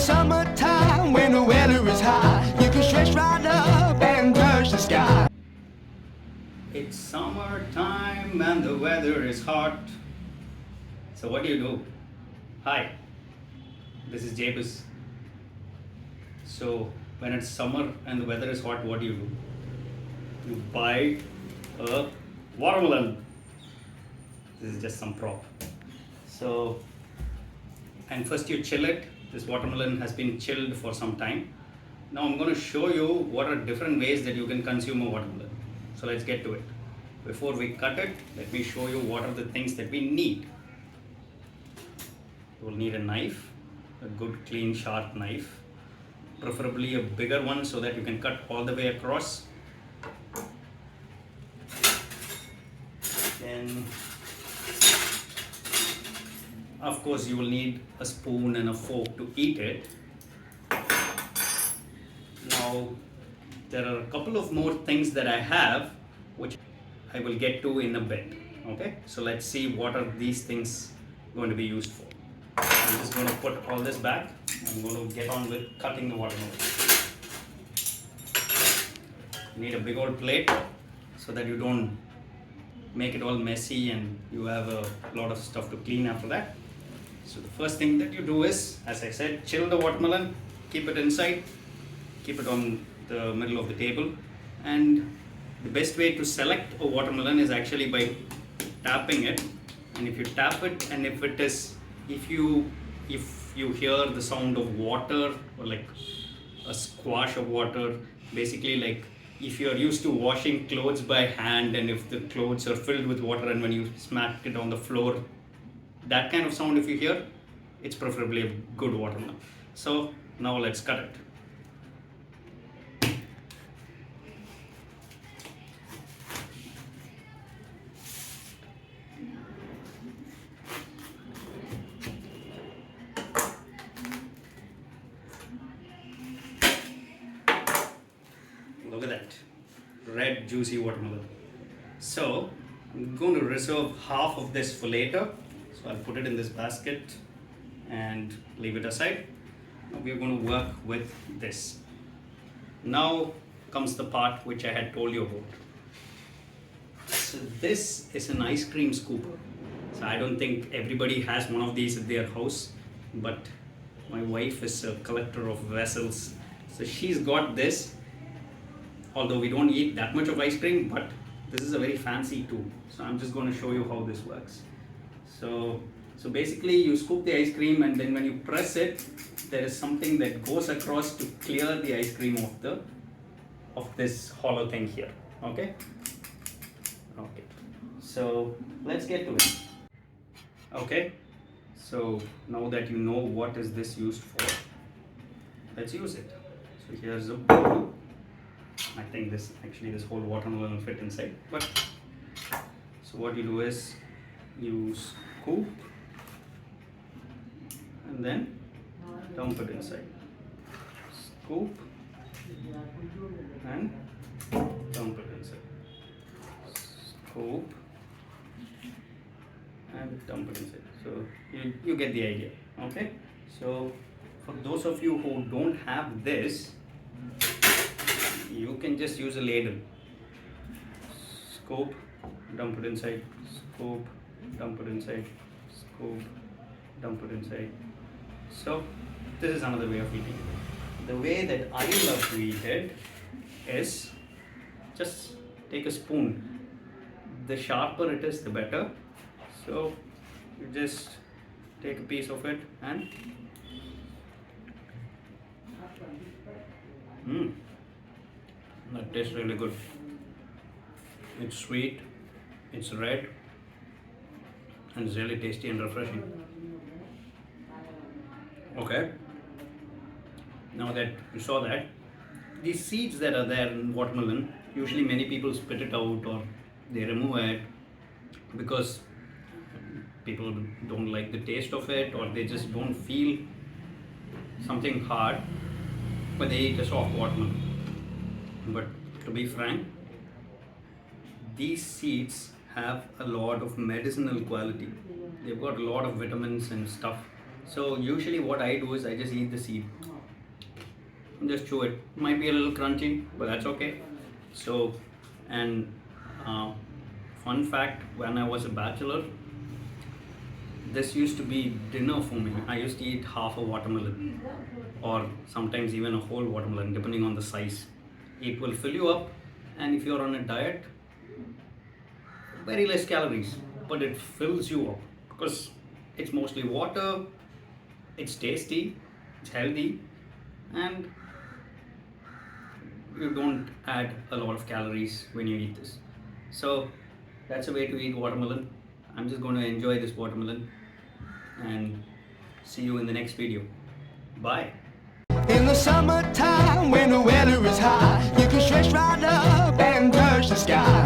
summertime when the weather is high, you can stretch right up and touch the sky. It's summertime and the weather is hot. So what do? Hi, this is Jabus. So when it's summer and the weather is hot, what do? You buy a watermelon. This is just some prop. So, and first you chill it. This watermelon has been chilled for some time. Now I'm going to show you what are different ways that you can consume a watermelon. So let's get to it. Before we cut it, let me show you what are the things that we need. You will need a knife, a good clean sharp knife, preferably a bigger one so that you can cut all the way across. Then of course you will need a spoon and a fork to eat it. Now there are a couple of more things that I have which I will get to in a bit. Okay, so let's see what are these things going to be used for. I'm just going to put all this back. I'm going to get on with cutting the watermelon. You need a big old plate so that you don't make it all messy and you have a lot of stuff to clean after that. So the first thing that you do is, as I said, chill the watermelon, keep it inside, keep it on the middle of the table. And the best way to select a watermelon is actually by tapping it. And if you tap it, and if you hear the sound of water or like a squash of water, basically like if you are used to washing clothes by hand and if the clothes are filled with water and when you smack it on the floor, that kind of sound if you hear, it's preferably a good watermelon. So now let's cut it. Look at that red juicy watermelon. So I'm going to reserve half of this for later. So I'll put it in this basket and leave it aside. Now we're going to work with this. Now comes the part which I had told you about. So this is an ice cream scooper. So I don't think everybody has one of these at their house, but my wife is a collector of vessels. So she's got this. Although we don't eat that much of ice cream, but this is a very fancy tool. So I'm just going to show you how this works. So basically you scoop the ice cream and then when you press it, there is something that goes across to clear the ice cream of this hollow thing here. Okay? Okay. So let's get to it. Okay. So now that you know what is this used for, let's use it. So here's a bowl. I think this whole watermelon will fit inside. But so what you do is you scoop and then dump it inside. Scoop and dump it inside. Scoop and dump it inside. So you get the idea. Okay. So for those of you who don't have this, you can just use a ladle. Scoop, dump it inside, scoop, dump it inside, scoop, dump it inside. So this is another way of eating it. The way that I love to eat it is just take a spoon. The sharper it is, the better. So you just take a piece of it and that tastes really good. It's sweet, it's red, and it's really tasty and refreshing. Okay, now that you saw that, these seeds that are there in watermelon, usually many people spit it out or they remove it because people don't like the taste of it or they just don't feel something hard, but they eat a soft watermelon. But to be frank, these seeds have a lot of medicinal quality. They've got a lot of vitamins and stuff So usually what I do is I just eat the seed. Just chew it. Might be a little crunchy, but that's okay. So, and fun fact, when I was a bachelor, this used to be dinner for me. I used to eat half a watermelon or sometimes even a whole watermelon, depending on the size. It will fill you up, and if you're on a diet, very less calories, but it fills you up because it's mostly water, it's tasty, it's healthy, and you don't add a lot of calories when you eat this. So that's a way to eat watermelon. I'm just going to enjoy this watermelon and see you in the next video. Bye. In the summertime when the weather is high, you can stretch right up and touch the sky.